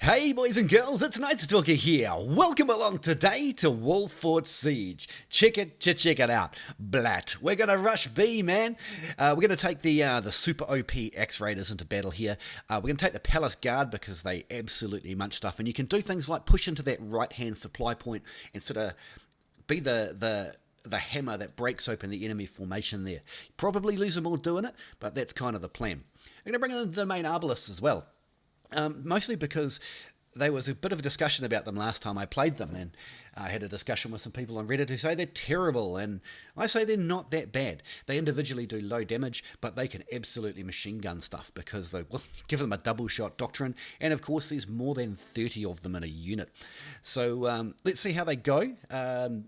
Hey boys and girls, it's KnightStalker here. Welcome along today to Wolfort Siege. Check it out. Blat. We're gonna rush B, man. We're gonna take the super OP X-Raiders into battle here. We're gonna take the Palace Guard because they absolutely munch stuff, and you can do things like push into that right-hand supply point and sort of be the hammer that breaks open the enemy formation there. You probably lose them all doing it, but that's kind of the plan. I'm gonna bring in the Demesne Arbalests as well. Mostly because there was a bit of a discussion about them last time I played them, and I had a discussion with some people on Reddit who say they're terrible, and I say they're not that bad. They individually do low damage, but they can absolutely machine gun stuff because they will give them a double shot doctrine, and of course there's more than 30 of them in a unit. So let's see how they go.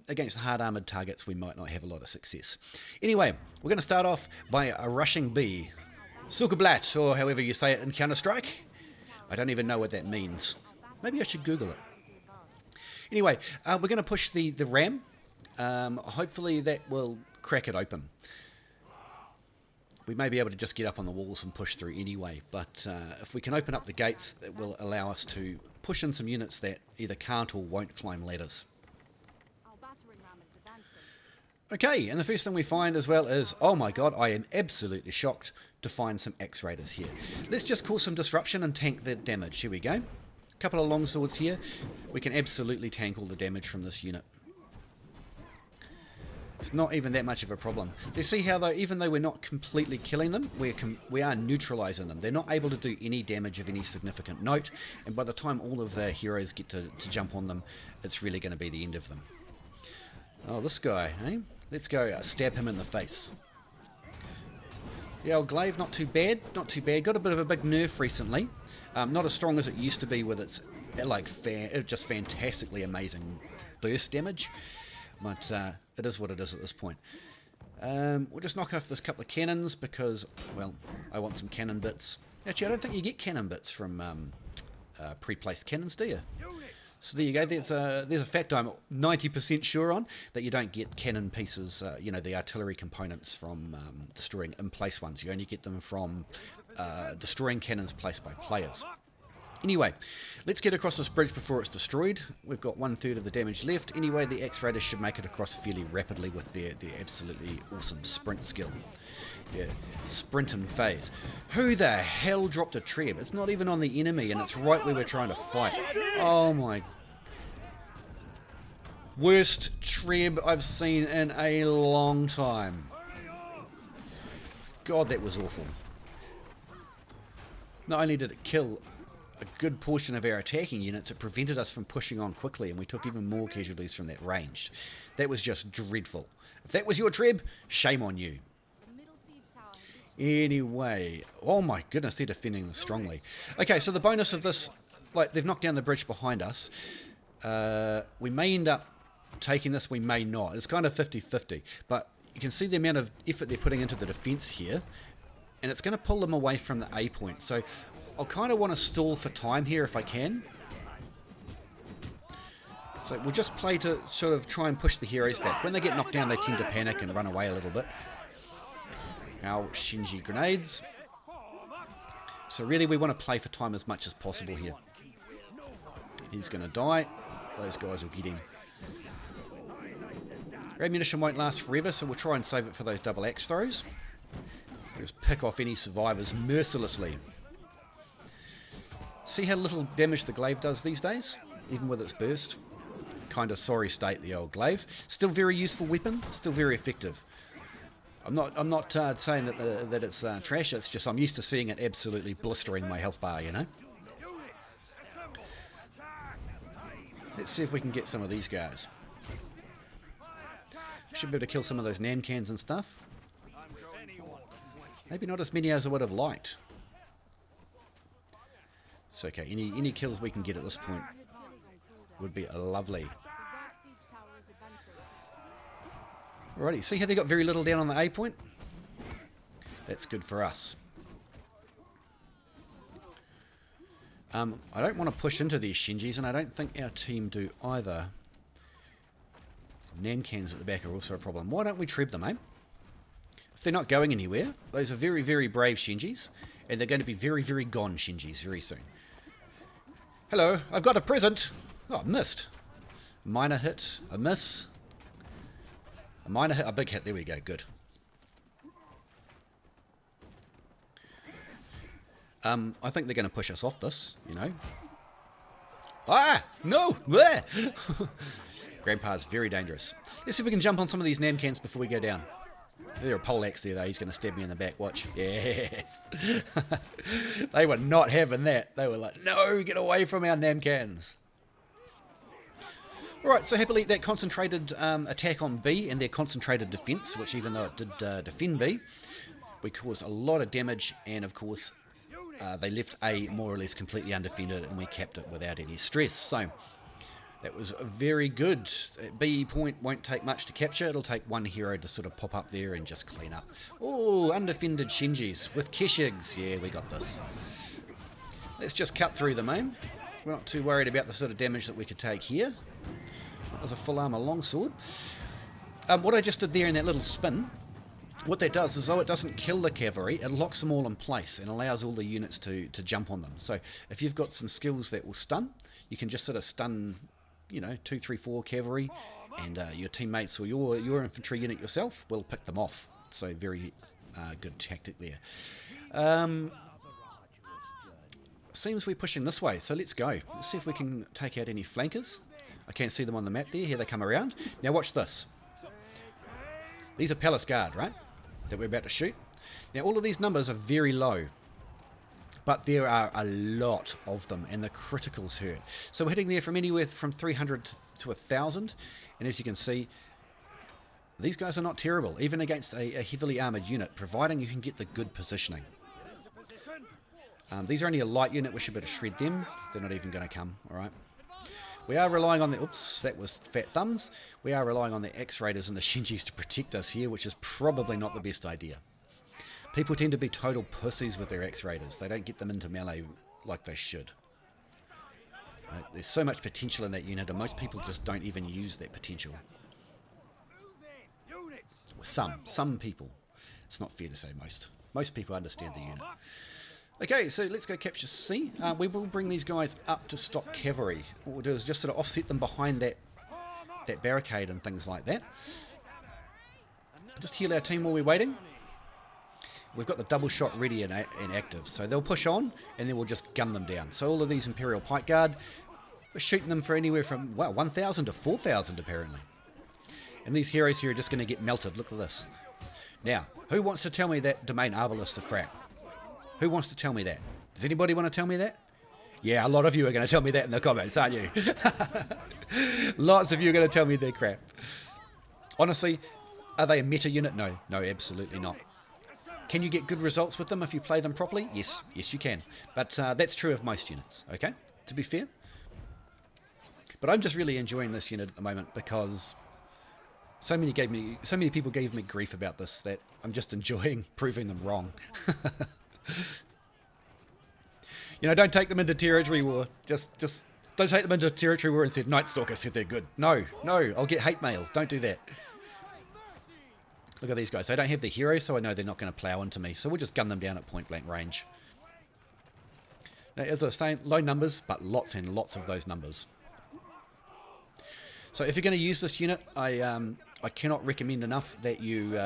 Against hard armoured targets we might not have a lot of success. Anyway, we're going to start off by rushing B. Silkerblatt, or however you say it in Counter-Strike. I don't even know what that means. Maybe I should Google it. Anyway, we're going to push the ram. Hopefully that will crack it open. We may be able to just get up on the walls and push through anyway, but if we can open up the gates, it will allow us to push in some units that either can't or won't climb ladders. Okay, and the first thing we find as well is, oh my god, I am absolutely shocked to find some X-Raiders here. Let's just cause some disruption and tank the damage. Here we go. A couple of longswords here. We can absolutely tank all the damage from this unit. It's not even that much of a problem. Do you see how, though, even though we're not completely killing them, we are neutralizing them. They're not able to do any damage of any significant note, and by the time all of the heroes get to jump on them, it's really going to be the end of them. Oh, this guy, eh? Let's go stab him in the face. The old glaive, not too bad, not too bad. Got a bit of a big nerf recently. Not as strong as it used to be with its just fantastically amazing burst damage. But it is what it is at this point. We'll just knock off this couple of cannons because, well, I want some cannon bits. Actually, I don't think you get cannon bits from pre-placed cannons, do you? So there you go, there's a fact I'm 90% sure on, that you don't get cannon pieces, you know, the artillery components from destroying in-place ones. You only get them from destroying cannons placed by players. Anyway, let's get across this bridge before it's destroyed. We've got 1/3 of the damage left. Anyway, the X-Raiders should make it across fairly rapidly with their absolutely awesome sprint skill. Yeah, sprint and phase. Who the hell dropped a treb? It's not even on the enemy, and it's right where we're trying to fight. Oh my... Worst treb I've seen in a long time. God, that was awful. Not only did it kill a good portion of our attacking units, it prevented us from pushing on quickly, and we took even more casualties from that ranged. That was just dreadful. If that was your treb, shame on you. Anyway, oh my goodness, they're defending this strongly. Okay, so the bonus of this, like, they've knocked down the bridge behind us. We may end up taking this, we may not. It's kind of 50-50, but you can see the amount of effort they're putting into the defense here, and it's going to pull them away from the A point. So I'll kind of want to stall for time here if I can. So we'll just play to sort of try and push the heroes back. When they get knocked down, they tend to panic and run away a little bit. Our Shinji grenades. So really we want to play for time as much as possible here. He's going to die. Those guys will get him. Our ammunition won't last forever, so we'll try and save it for those double axe throws. Just pick off any survivors mercilessly. See how little damage the glaive does these days, even with its burst? Kind of sorry state, the old glaive. Still very useful weapon, still very effective. I'm not saying that it's trash. It's just I'm used to seeing it absolutely blistering my health bar, you know. Let's see if we can get some of these guys. Should be able to kill some of those Namcans and stuff. Maybe not as many as I would have liked. It's okay. Any kills we can get at this point would be lovely. Alrighty, see how they got very little down on the A point? That's good for us. I don't want to push into these Shinjis, and I don't think our team do either. Namcans at the back are also a problem. Why don't we treb them, eh? If they're not going anywhere, those are very, very brave Shinjis, and they're going to be very, very gone Shinjis very soon. Hello, I've got a present. Oh, missed. Minor hit, a miss. A minor hit, a big hit. There we go, good. I think they're going to push us off this, you know. Ah! No! There! Grandpa's very dangerous. Let's see if we can jump on some of these Namcans before we go down. There's a poleaxe there, though. He's going to stab me in the back. Watch. Yes! They were not having that. They were like, no, get away from our Namcans. Alright, so happily that concentrated attack on B and their concentrated defense, which even though it did defend B, we caused a lot of damage, and of course they left A more or less completely undefended, and we capped it without any stress. So that was very good. B point won't take much to capture. It'll take one hero to sort of pop up there and just clean up. Oh, undefended Shinjis with Keshigs. Yeah, we got this. Let's just cut through them, eh? We're not too worried about the sort of damage that we could take here. That was a full armor longsword. What I just did there in that little spin, what that does is, though it doesn't kill the cavalry, it locks them all in place and allows all the units to jump on them. So if you've got some skills that will stun, you can just sort of stun, you know, 2, 3, 4 cavalry, and your teammates or your infantry unit yourself will pick them off. So very good tactic there. Seems we're pushing this way, so let's go. Let's see if we can take out any flankers. I can't see them on the map there. Here they come around. Now watch this. These are Palace Guard, right? That we're about to shoot. Now all of these numbers are very low, but there are a lot of them, and the criticals hurt. So we're hitting there from anywhere from 300 to 1,000, and as you can see, these guys are not terrible, even against a heavily armoured unit, providing you can get the good positioning. These are only a light unit. We should be able to shred them. They're not even going to come, alright? We are relying on the... Oops, that was fat thumbs. We are relying on the X-Raiders and the Shinjis to protect us here, which is probably not the best idea. People tend to be total pussies with their X-Raiders. They don't get them into melee like they should. Right? There's so much potential in that unit, and most people just don't even use that potential. Some people. It's not fair to say most. Most people understand the unit. Okay, so let's go capture C. We will bring these guys up to stop cavalry. What we'll do is just sort of offset them behind that barricade and things like that. Just heal our team while we're waiting. We've got the double shot ready and active, so they'll push on and then we'll just gun them down. So all of these Imperial Pike Guard, we're shooting them for anywhere from, wow, 1,000 to 4,000 apparently. And these heroes here are just going to get melted. Look at this. Now, who wants to tell me that Demesne Arbalests are crap? Who wants to tell me that? Does anybody want to tell me that? Yeah, a lot of you are going to tell me that in the comments, aren't you? Lots of you are going to tell me they're crap. Honestly, are they a meta unit? No, absolutely not. Can you get good results with them if you play them properly? Yes, you can. But that's true of most units, okay? To be fair. But I'm just really enjoying this unit at the moment because so many people gave me grief about this that I'm just enjoying proving them wrong. You know, don't take them into territory war. Just don't take them into territory war and said KnightStalker said they're good. No, I'll get hate mail. Don't do that. Look at these guys. They don't have the hero, so I know they're not going to plow into me. So we'll just gun them down at point blank range. Now, as I was saying, low numbers, but lots and lots of those numbers. So if you're going to use this unit, I cannot recommend enough that you...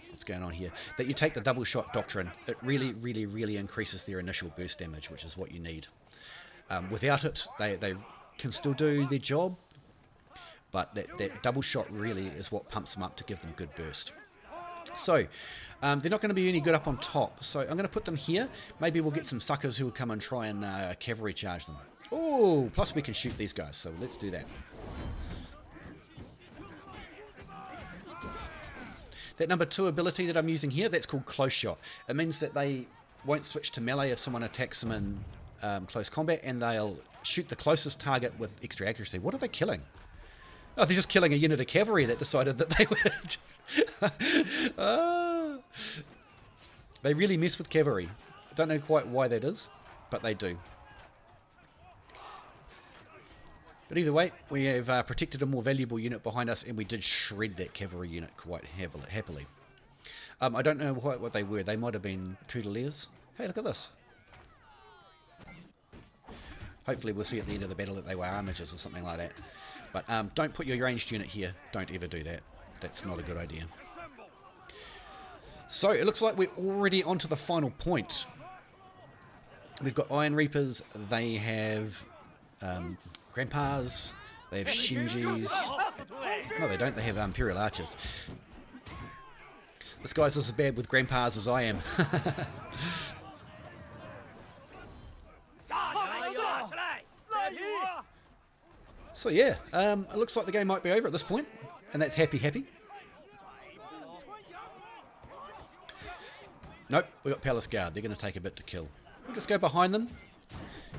what's going on here? That you take the double shot doctrine. It really increases their initial burst damage, which is what you need. Without it, they can still do their job, but that double shot really is what pumps them up to give them good burst. So, they're not going to be any good up on top, so I'm going to put them here. Maybe we'll get some suckers who will come and try and cavalry charge them. Oh, plus we can shoot these guys, so let's do that. That number 2 ability that I'm using here, that's called Close Shot. It means that they won't switch to melee if someone attacks them in close combat, and they'll shoot the closest target with extra accuracy. What are they killing? Oh, they're just killing a unit of cavalry that decided that they were just... They really mess with cavalry. I don't know quite why that is, but they do. But either way, we have protected a more valuable unit behind us, and we did shred that cavalry unit quite happily. I don't know what they were. They might have been Couturiers. Hey, look at this. Hopefully we'll see at the end of the battle that they were armigers or something like that. But don't put your ranged unit here. Don't ever do that. That's not a good idea. So it looks like we're already onto the final point. We've got Iron Reapers. They have Grandpas. They have Shinjis. No, they don't. They have Imperial Archers. This guy's as bad with Grandpas as I am. So yeah, it looks like the game might be over at this point, and that's happy. Nope, we got Palace Guard. They're going to take a bit to kill. We'll just go behind them.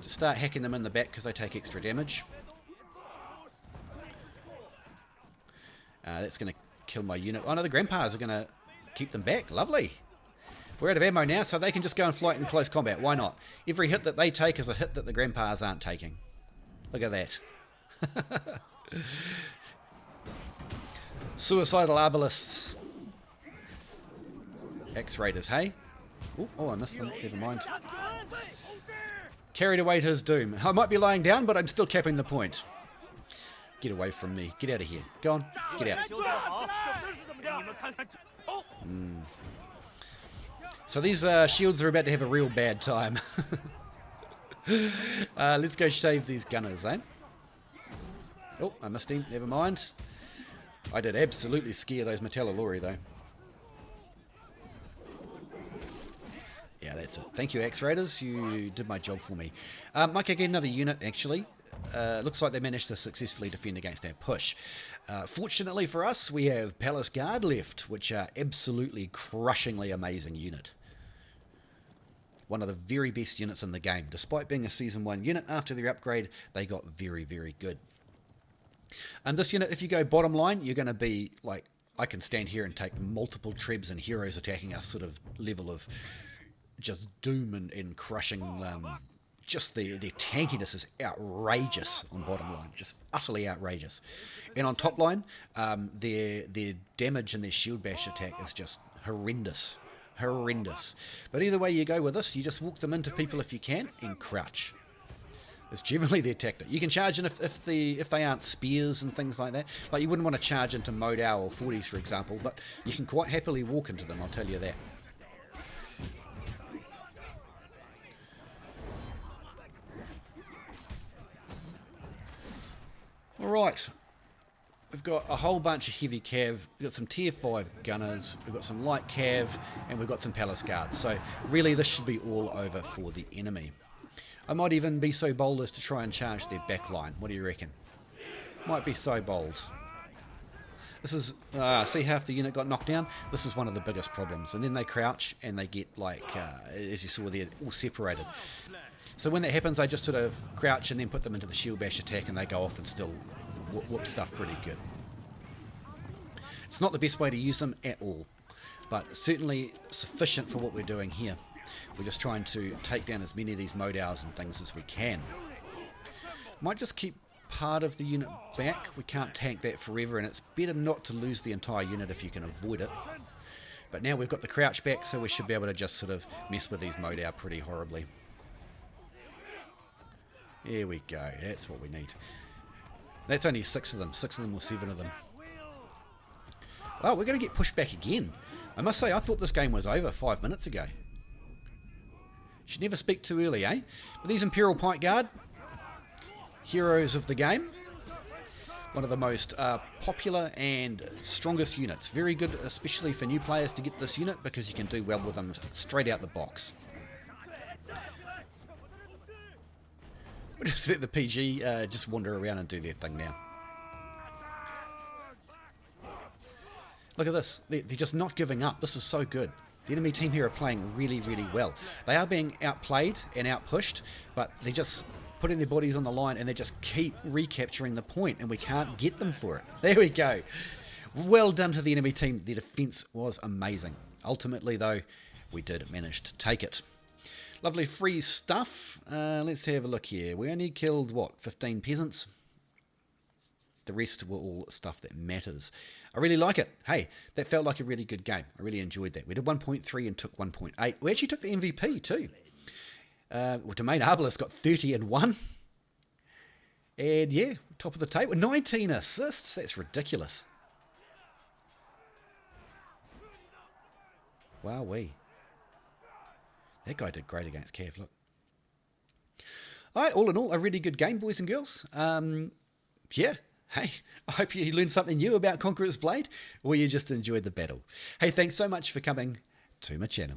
Just start hacking them in the back because they take extra damage. That's going to kill my unit. Oh no, the Grandpas are going to keep them back. Lovely. We're out of ammo now, so they can just go and fight in close combat. Why not? Every hit that they take is a hit that the Grandpas aren't taking. Look at that. Suicidal Arbalests. X-Raiders, hey? Ooh, oh, I missed them. Never mind. Carried away to his doom. I might be lying down, but I'm still capping the point. Get away from me. Get out of here. Go on. Get out. So these shields are about to have a real bad time. Let's go shave these gunners, eh? Oh, I missed him. Never mind. I did absolutely scare those Metallurori, though. Yeah, that's it. Thank you, X-Raiders. You did my job for me. Might go get another unit, actually. Looks like they managed to successfully defend against our push. Fortunately for us, we have Palace Guard left, which are absolutely crushingly amazing unit. One of the very best units in the game. Despite being a Season 1 unit, after their upgrade, they got very, very good. And this unit, if you go bottom line, you're going to be like, I can stand here and take multiple trebs and heroes attacking us sort of level of just doom and crushing. Just their tankiness is outrageous on bottom line, just utterly outrageous. And on top line, their damage and their shield bash attack is just horrendous. But either way you go with this, you just walk them into people if you can and crouch. It's generally their tactic. You can charge in if they aren't spears and things like that. Like you wouldn't want to charge into Modal or 40s, for example, but you can quite happily walk into them, I'll tell you that. Alright, we've got a whole bunch of heavy cav, we've got some tier 5 gunners, we've got some light cav, and we've got some palace guards. So really this should be all over for the enemy. I might even be so bold as to try and charge their back line. What do you reckon? Might be so bold. This is, see half the unit got knocked down? This is one of the biggest problems. And then they crouch and they get like, as you saw there, all separated. So when that happens, I just sort of crouch and then put them into the shield bash attack and they go off and still whoop stuff pretty good. It's not the best way to use them at all, but certainly sufficient for what we're doing here. We're just trying to take down as many of these modals and things as we can. Might just keep part of the unit back. We can't tank that forever, and it's better not to lose the entire unit if you can avoid it. But now we've got the crouch back, so we should be able to just sort of mess with these modal pretty horribly. There we go. That's what we need. That's only 6 of them. 6 of them or 7 of them. Oh, we're going to get pushed back again. I must say, I thought this game was over 5 minutes ago. Should never speak too early, eh? But these Imperial Pike Guard, heroes of the game. One of the most popular and strongest units. Very good, especially for new players, to get this unit because you can do well with them straight out the box. We'll just let the PG just wander around and do their thing now. Look at this. They're just not giving up. This is so good. The enemy team here are playing really, really well. They are being outplayed and outpushed, but they're just putting their bodies on the line and they just keep recapturing the point, and we can't get them for it. There we go. Well done to the enemy team. Their defense was amazing. Ultimately, though, we did manage to take it. Lovely free stuff. Let's have a look here. We only killed, what, 15 peasants? The rest were all stuff that matters. I really like it. Hey, that felt like a really good game. I really enjoyed that. We did 1.3 and took 1.8. We actually took the MVP too. Demesne Arbalests got 30 and 1. And yeah, top of the table. 19 assists. That's ridiculous. Wowee. That guy did great against Cav, look. All right, all in all, a really good game, boys and girls. Yeah, hey, I hope you learned something new about Conqueror's Blade, or you just enjoyed the battle. Hey, thanks so much for coming to my channel.